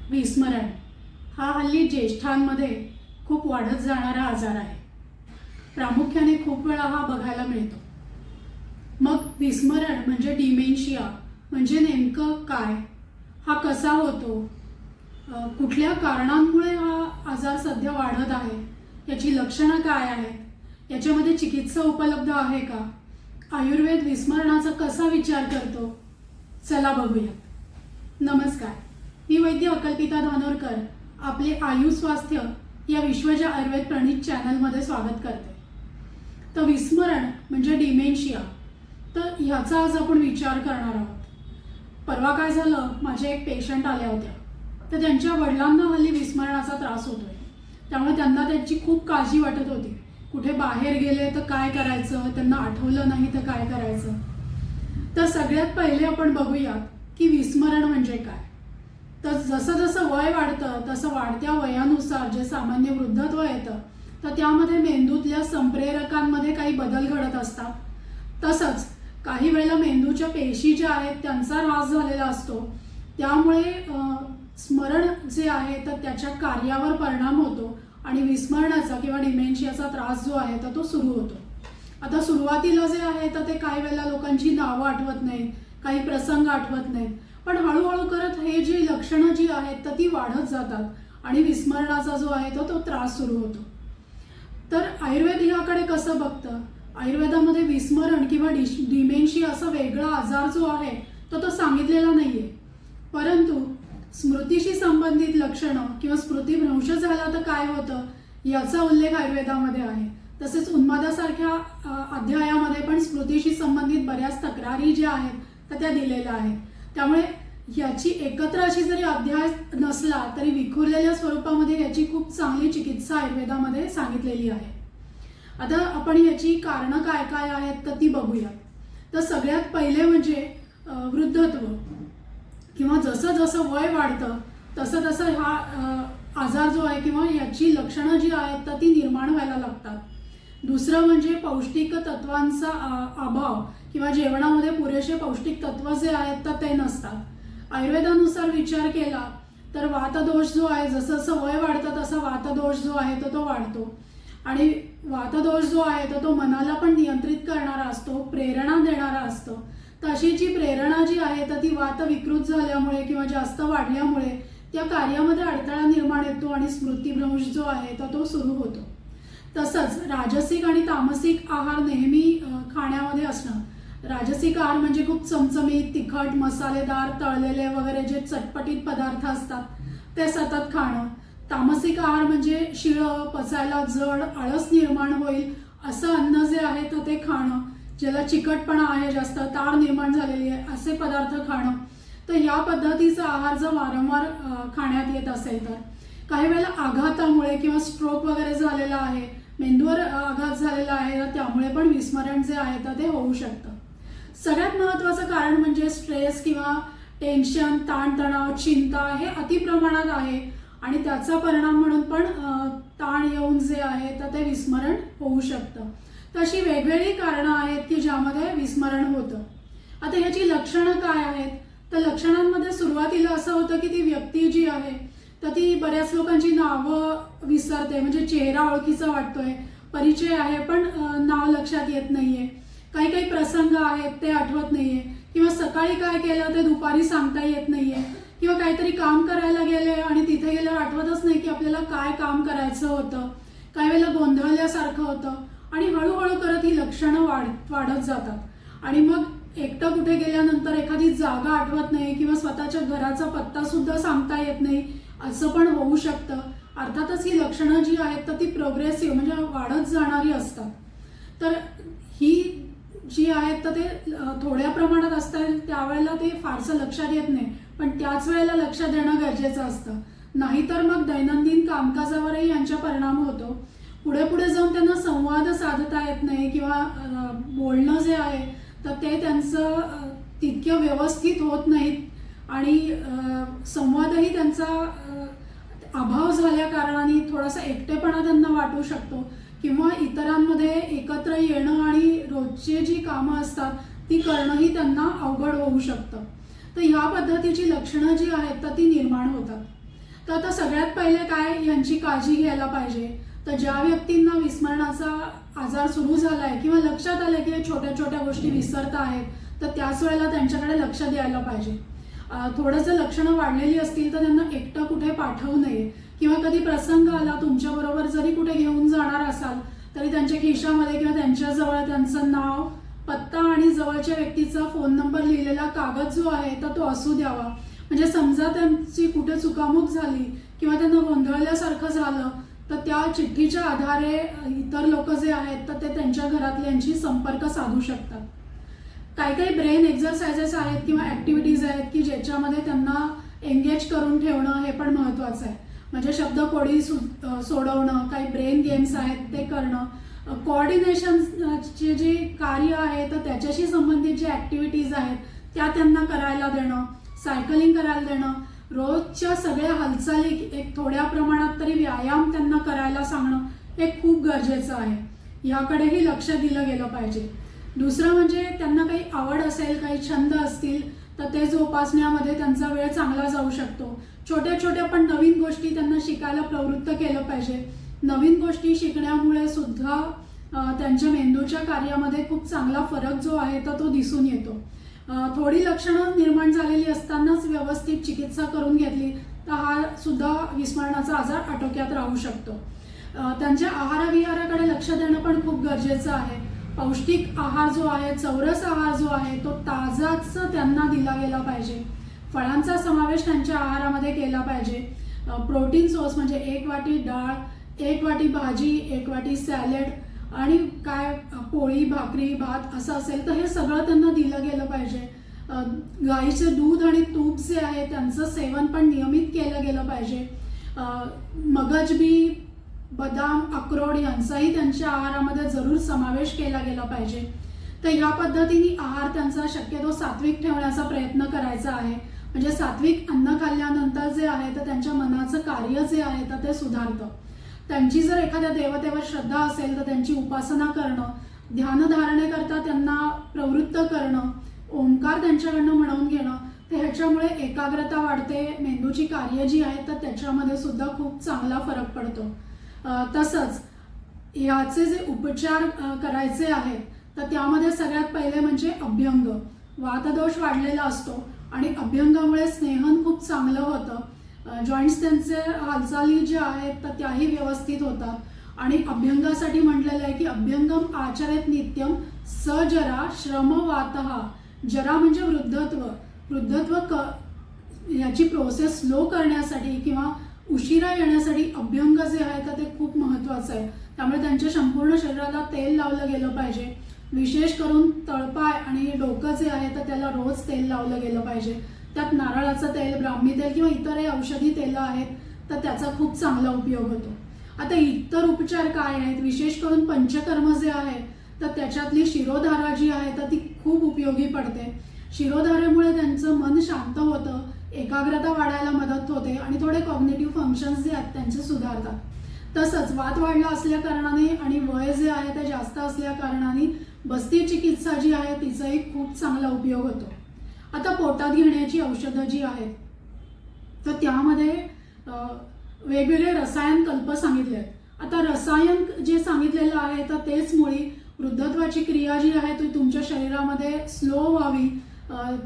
विस्मरण हा हल्ली ज्येष्ठांमध्ये खूप वाढत जाणारा आजार आहे। प्रामुख्याने खूप वेळा हा बघायला मिळतो। मग विस्मरण म्हणजे डिमेन्शिया म्हणजे नेमकं काय, हा कसा होतो, कुठल्या कारणांमुळे हा आजार सध्या वाढत आहे, याची लक्षणं काय आहेत, याच्यामध्ये चिकित्सा उपलब्ध आहे का, आयुर्वेद विस्मरणाचा कसा विचार करतो, चला बघूया। नमस्कार, मी वैद्य अकल्पिता धानोरकर आपले आयु स्वास्थ्य या विश्वजा आयुर्वेद प्रणीत चॅनलमध्ये स्वागत करते। तर विस्मरण म्हणजे डिमेन्शिया, तर ह्याचा आज आपण विचार करणार आहोत। परवा काय झालं, माझे एक पेशंट आल्या होत्या, तर त्यांच्या वडिलांना हल्ली विस्मरणाचा त्रास होतोय, त्यामुळे त्यांना त्याची खूप काळजी वाटत होती। कुठे बाहेर गेले तर काय करायचं, त्यांना आठवलं नाही तर काय करायचं। तर सगळ्यात पहिले आपण बघूयात की विस्मरण म्हणजे काय। तर जसं जसं वय वाढतं तसं वाढत्या वयानुसार जे सामान्य वृद्धत्व येतं, तर त्यामध्ये मेंदूतल्या संप्रेरकांमध्ये काही बदल घडत असतात। तसंच काही वेळेला मेंदूच्या पेशी ज्या आहेत त्यांचा ह्रास झालेला असतो, त्यामुळे स्मरण जे आहे तर त्याच्या कार्यावर परिणाम होतो आणि विस्मरणाचा किंवा डिमेन्शियाचा त्रास जो आहे तर तो सुरू होतो। आता सुरुवातीला जे आहे तर ते काही वेळेला लोकांची नावं आठवत नाहीत, काही प्रसंग आठवत नाहीत, पण हळूहळू करत हे जी लक्षणं जी आहेत तर ती वाढत जातात आणि विस्मरणाचा जो आहे तो त्रास सुरू होतो। तर आयुर्वेद याकडे कसं बघतं, आयुर्वेदामध्ये विस्मरण किंवा डिमेन्शिया असा वेगळा आजार जो आहे तो सांगितलेला नाहीये, परंतु स्मृतीशी संबंधित लक्षणं किंवा स्मृतिभ्रंश झाला तर काय होतं याचा उल्लेख आयुर्वेदामध्ये आहे। तसेच उन्मादासारख्या अध्यायामध्ये पण स्मृतीशी संबंधित बऱ्याच तक्रारी ज्या आहेत तर त्या दिलेल्या आहेत। त्यामुळे याची एकत्र अशी जरी अध्याय नसला तरी विखुरलेल्या स्वरूपामध्ये याची खूप चांगली चिकित्सा आयुर्वेदामध्ये सांगितलेली आहे। आता आपण याची कारणं काय काय आहेत तर ती बघूया। तर सगळ्यात पहिले म्हणजे वृद्धत्व किंवा जसं जसं वय वाढतं तसं तसं हा आजार जो आहे किंवा याची लक्षणं जी आहेत तर ती निर्माण व्हायला लागतात। दुसरं म्हणजे पौष्टिक तत्वांचा अभाव किंवा जेवणामध्ये पुरेसे पौष्टिक तत्व जे आहेत तर ते नसतात। आयुर्वेदानुसार विचार केला तर वातदोष जो आहे, जसं जसं वय वाढतं तसा वातदोष जो आहे तो वाढतो आणि वातदोष जो आहे तो मनाला पण नियंत्रित करणारा असतो, प्रेरणा देणारा असतो। तर अशी जी प्रेरणा जी आहे तर ती वात विकृत झाल्यामुळे किंवा जास्त वाढल्यामुळे त्या कार्यामध्ये अडथळा निर्माण येतो आणि स्मृतिभ्रंश जो आहे तो सुरू होतो। तसंच राजसिक आणि तामसिक आहार नेहमी खाण्यामध्ये असणं। राजसिक आहार म्हणजे खूप चमचमीत, तिखट, मसालेदार, तळलेले वगैरे जे चटपटीत पदार्थ असतात ते सतत खाणं। तामसिक आहार म्हणजे शिळं, पचायला जड, आळस निर्माण होईल असं अन्न जे आहे तर ते खाणं, ज्याला चिकटपणा आहे, जास्त ताण निर्माण झालेली आहे असे पदार्थ खाणं। तर या पद्धतीचा आहार जर वारंवार खाण्यात येत असेल तर काही वेळेला आघातामुळे किंवा स्ट्रोक वगैरे झालेला आहे, मेंदूवर आघात झालेला आहे, तर त्यामुळे पण विस्मरण जे आहे तर ते होऊ शकतं। सगळ्यात महत्त्वाचं कारण म्हणजे स्ट्रेस किंवा टेन्शन, ताणतणाव, चिंता हे अतिप्रमाणात आहे आणि त्याचा परिणाम म्हणून पण ताण येऊन जे आहे तर ते विस्मरण होऊ शकतं। तशी वेगवेगळी कारणं आहेत की ज्यामध्ये विस्मरण होतं। आता ह्याची लक्षणं काय आहेत, तर लक्षणांमध्ये सुरुवातीला असं होतं की ती व्यक्ती जी आहे तर ती बऱ्याच लोकांची नावं विसरते, म्हणजे चेहरा ओळखीचा वाटतोय, परिचय आहे पण नाव लक्षात येत नाहीये, काही काही प्रसंग आहेत ते आठवत नाहीये, किंवा सकाळी काय केलं ते दुपारी सांगता येत नाहीये, किंवा काहीतरी काम करायला गेले आणि तिथे गेल्यावर आठवतच नाही की आपल्याला काय काम करायचं होतं, काही वेळेला गोंधळल्यासारखं होतं आणि हळूहळू करत ही लक्षणं वाढत जातात आणि मग एकटं कुठे गेल्यानंतर एखादी जागा आठवत नाही किंवा स्वतःच्या घराचा पत्ता सुद्धा सांगता येत नाही असं पण होऊ शकतं। अर्थातच ही लक्षणं जी आहेत तर ती प्रोग्रेसिव्ह म्हणजे वाढत जाणारी असतात। तर ही जी आहेत तर ते थोड्या प्रमाणात असतात, त्यावेळेला ते फारसं लक्षात येत नाही, पण त्याच वेळेला लक्षात देणं गरजेचं असतं, नाहीतर मग दैनंदिन कामकाजावरही यांचा परिणाम होतो। पुढे पुढे जाऊन त्यांना संवाद साधता येत नाही किंवा बोलणं जे आहे तर ते त्यांचं तितकं व्यवस्थित होत नाहीत आणि संवादही त्यांचा अभाव झाल्या कारणाने थोडासा एकटेपणा त्यांना वाटू शकतो किंवा इतरांमध्ये एकत्र येणं आणि रोजची जी कामं असतात ती करणंही त्यांना अवघड होऊ शकतं। तर ह्या पद्धतीची लक्षणं जी आहेत तर ती निर्माण होतात। तर आता सगळ्यात पहिले काय यांची काळजी घ्यायला पाहिजे, तर ज्या व्यक्तींना विस्मरणाचा आजार सुरू झाला आहे किंवा लक्षात आलं की छोट्या छोट्या गोष्टी विसरत आहेत, तर त्याच वेळेला त्यांच्याकडे लक्ष द्यायला पाहिजे. थोडं जर लक्षणं वाढलेली असतील तर त्यांना एकटं कुठे पाठवू नये किंवा कधी प्रसंग आला तुमच्याबरोबर जरी कुठे घेऊन जाणार असाल तरी त्यांच्या खिशामध्ये किंवा त्यांच्याजवळ त्यांचं नाव, पत्ता आणि जवळच्या व्यक्तीचा फोन नंबर लिहिलेला कागद जो आहे तर तो असू द्यावा. म्हणजे समजा त्यांची कुठे चुकामुक झाली किंवा त्यांना गोंधळल्यासारखं झालं तर त्या चिठ्ठीच्या आधारे इतर लोक जे आहेत तर ते त्यांच्या घरातल्यांशी संपर्क साधू शकतात. काही काही ब्रेन एक्झरसाइजेस आहेत किंवा ॲक्टिव्हिटीज आहेत की ज्याच्यामध्ये त्यांना एंगेज करून ठेवणं हे पण महत्त्वाचं आहे. म्हणजे शब्दकोडी सोडवणं, काही ब्रेन गेम्स आहेत ते करणं, कोऑर्डिनेशनचे जे कार्य आहे तर त्याच्याशी संबंधित जे ॲक्टिव्हिटीज आहेत त्या त्यांना करायला देणं, सायकलिंग करायला देणं, रोजच्या सगळ्या हालचाली एक थोड्या प्रमाणात तरी व्यायाम त्यांना करायला सांगणं हे खूप गरजेचं आहे. ह्याकडेही लक्ष दिलं गेलं पाहिजे. दुसरं म्हणजे त्यांना काही आवड असेल, काही छंद असतील तर ते जोपासण्यामध्ये त्यांचा वेळ चांगला जाऊ शकतो. छोट्या छोट्या पण नवीन गोष्टी त्यांना शिकायला प्रवृत्त केलं पाहिजे. नवीन गोष्टी शिकण्यामुळे सुद्धा त्यांच्या मेंदूच्या कार्यामध्ये खूप चांगला फरक जो आहे तर तो दिसून येतो. थोडी लक्षणं निर्माण झालेली असतानाच व्यवस्थित चिकित्सा करून घेतली तर हा सुद्धा विस्मरणाचा आजार आटोक्यात राहू शकतो. त्यांच्या आहारविहाराकडे लक्ष देणं पण खूप गरजेचं आहे. पौष्टिक आहार जो आहे, चौरस आहार जो आहे तो ताजाच त्यांना दिला गेला पाहिजे. फळांचा समावेश त्यांच्या आहारामध्ये केला पाहिजे. प्रोटीन सोर्स म्हणजे 1 वाटी डाळ, 1 वाटी भाजी, 1 वाटी सॅलड आणि काय पोळी, भाकरी, भात असं असेल तर हे सगळं त्यांना दिलं गेलं पाहिजे. गाईचे दूध आणि तूप जे आहे त्यांचं सेवन पण नियमित केलं गेलं पाहिजे. मगज बी, बदाम, अक्रोड यांचाही त्यांच्या आहारामध्ये जरूर समावेश केला गेला पाहिजे. तर ह्या पद्धतीने आहार त्यांचा शक्यतो सात्विक ठेवण्याचा प्रयत्न करायचा आहे. म्हणजे सात्विक अन्न खाल्ल्यानंतर जे आहे तर त्यांच्या मनाचं कार्य जे आहे तर ते सुधारतं. त्यांची जर एखाद्या देवतेवर श्रद्धा असेल तर त्यांची उपासना करणं, ध्यानधारणे करता त्यांना प्रवृत्त करणं, ओंकार त्यांच्याकडनं म्हणवून घेणं, तर ह्याच्यामुळे एकाग्रता वाढते, मेंदूची कार्य जी आहेत तर त्याच्यामध्ये सुद्धा खूप चांगला फरक पडतो. तसंच याचे जे उपचार करायचे आहेत तर त्यामध्ये सगळ्यात पहिले म्हणजे अभ्यंग. वातदोष वाढलेला असतो आणि अभ्यंगामुळे स्नेहन खूप चांगलं होतं. जॉईंट्स त्यांचे हालचाली ज्या आहेत तर त्याही व्यवस्थित होतात आणि अभ्यंगासाठी म्हटलेलं आहे की अभ्यंगम आचरेत नित्यम सजरा श्रम वातहा. जरा म्हणजे वृद्धत्व याची प्रोसेस स्लो करण्यासाठी किंवा उशिरा येण्यासाठी अभ्यंग जे आहे तर ते खूप महत्त्वाचं आहे. त्यामुळे त्यांच्या संपूर्ण शरीराला तेल लावलं गेलं पाहिजे. विशेष करून तळपाय आणि डोकं जे आहे तर त्याला रोज तेल लावलं गेलं पाहिजे. त्यात नारळाचं तेल, ब्राह्मी तेल किंवा इतरही औषधी तेलं आहेत तर त्याचा खूप चांगला उपयोग होतो. आता इतर उपचार काय आहेत, विशेष करून पंचकर्म जे आहे तर त्याच्यातली शिरोधारा जी आहे तर ती खूप उपयोगी पडते. शिरोधारेमुळे त्यांचं मन शांत होतं, एकाग्रता वाढायला मदत होते आणि थोडे कॉग्निटिव्ह फंक्शन्स जे आहेत त्यांचे सुधारतात. तसंच वात वाढला असल्या कारणाने आणि वय जे आहे ते जास्त असल्या कारणाने बस्ती चिकित्सा जी आहे तिचाही खूप चांगला उपयोग होतो. आता पोटात घेण्याची औषधं जी आहेत तर त्यामध्ये वेगवेगळे रसायन कल्प सांगितले आहेत. आता रसायन जे सांगितलेलं आहे तर तेच मुळी वृद्धत्वाची क्रिया जी आहे ती तुमच्या शरीरामध्ये स्लो व्हावी,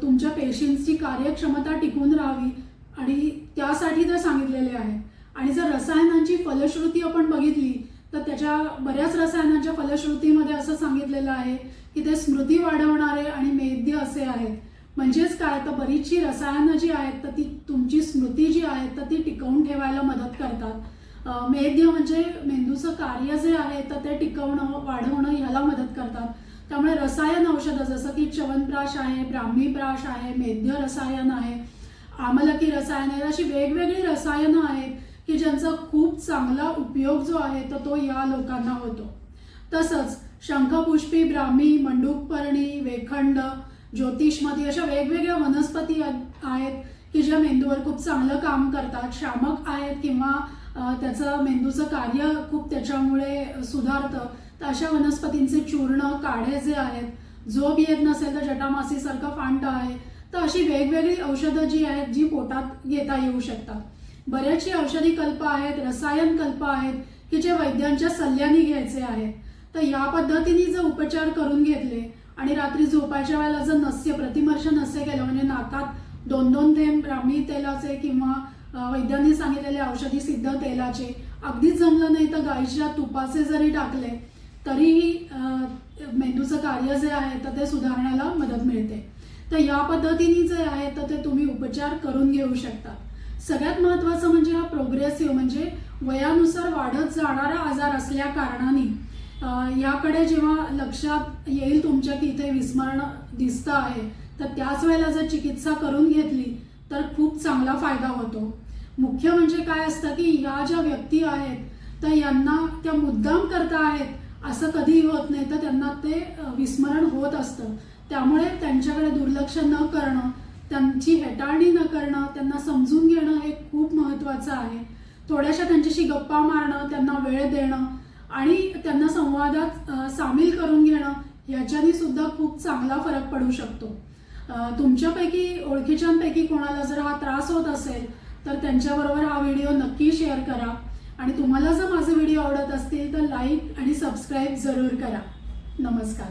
तुमच्या पेशींची कार्यक्षमता टिकून राहावी आणि त्यासाठी ते सांगितलेले आहे. आणि जर रसायनांची फलश्रुती आपण बघितली तर त्याच्या बऱ्याच रसायनांच्या फलश्रुतीमध्ये असं सांगितलेलं आहे की ते स्मृती वाढवणारे आणि मेद्य असे आहेत. म्हणजेच काय, तर बरीचशी रसायनं जी आहेत तर ती तुमची स्मृती जी आहे तर ती टिकवून ठेवायला मदत करतात. मेद्य म्हणजे मेंदूचं कार्य जे आहे तर ते टिकवणं, वाढवणं ह्याला मदत करतात. त्यामुळे रसायन औषधं जसं की च्यवनप्राश आहे, ब्राह्मीप्राश आहे, मेद्य रसायन आहे, आमलकी रसायन आहे, अशी वेगवेगळी रसायनं आहेत की ज्यांचा खूप चांगला उपयोग जो आहे तर तो या लोकांना होतो. तसंच शंखपुष्पी, ब्राह्मी, मंडूकपर्णी, वेखंड, ज्योतिषमती अशा वेगवेगळ्या वनस्पती आहेत की ज्या मेंदूवर खूप चांगलं काम करतात, शामक आहेत किंवा त्याचं मेंदूचं कार्य खूप त्याच्यामुळे सुधारतं. तर अशा वनस्पतींचे चूर्ण, काढे जे आहेत, झोप येत नसेल तर जटामासीसारखं फांट आहे, तर अशी वेगवेगळी औषधं जी आहेत जी पोटात घेता येऊ शकतात. बऱ्याचशी औषधी कल्प आहेत, रसायन कल्प आहेत की जे वैद्यांच्या सल्ल्याने घ्यायचे आहेत. तर या पद्धतीने जर उपचार करून घेतले आणि रात्री झोपायच्या वेळेला जर नस्य प्रतिमर्श नस्य केलं म्हणजे नाकात 2-2 थेंब ब्राह्मी तेलाचे किंवा वैद्यांनी सांगितलेले औषधी सिद्ध तेलाचे, अगदीच जमलं नाही तर गाईच्या तुपाचे जरी टाकले तरीही मेंदूचं कार्य जे आहे तर ते सुधारण्याला मदत मिळते. तर या पद्धतीने जे आहे तर ते तुम्ही उपचार करून घेऊ शकता. सगळ्यात महत्त्वाचं म्हणजे हा प्रोग्रेसिव्ह म्हणजे वयानुसार वाढत जाणारा आजार असल्या कारणाने याकडे जेव्हा लक्षात येईल तुमच्या की इथे विस्मरण दिसतं आहे तर त्याच वेळेला जर चिकित्सा करून घेतली तर खूप चांगला फायदा होतो. मुख्य म्हणजे काय असतं की या ज्या व्यक्ती आहेत तर यांना त्या मुद्दाम करता आहेत असं कधीही होत नाही, तर त्यांना ते विस्मरण होत असतं. त्यामुळे त्यांच्याकडे दुर्लक्ष न करणं, त्यांची हेटाळणी न करणं, त्यांना समजून घेणं हे खूप महत्त्वाचं आहे. थोड्याशा त्यांच्याशी गप्पा मारणं, त्यांना वेळ देणं आणि त्यांना संवादात सामील करून घेणं ह्याच्याने सुद्धा खूप चांगला फरक पडू शकतो. तुमच्यापैकी ओळखीच्यांपैकी कोणाला जर हा त्रास होत असेल तर त्यांच्याबरोबर हा व्हिडिओ नक्की शेअर करा आणि तुम्हाला जर माझे व्हिडिओ आवडत असतील तर लाईक आणि सबस्क्राईब जरूर करा. नमस्कार.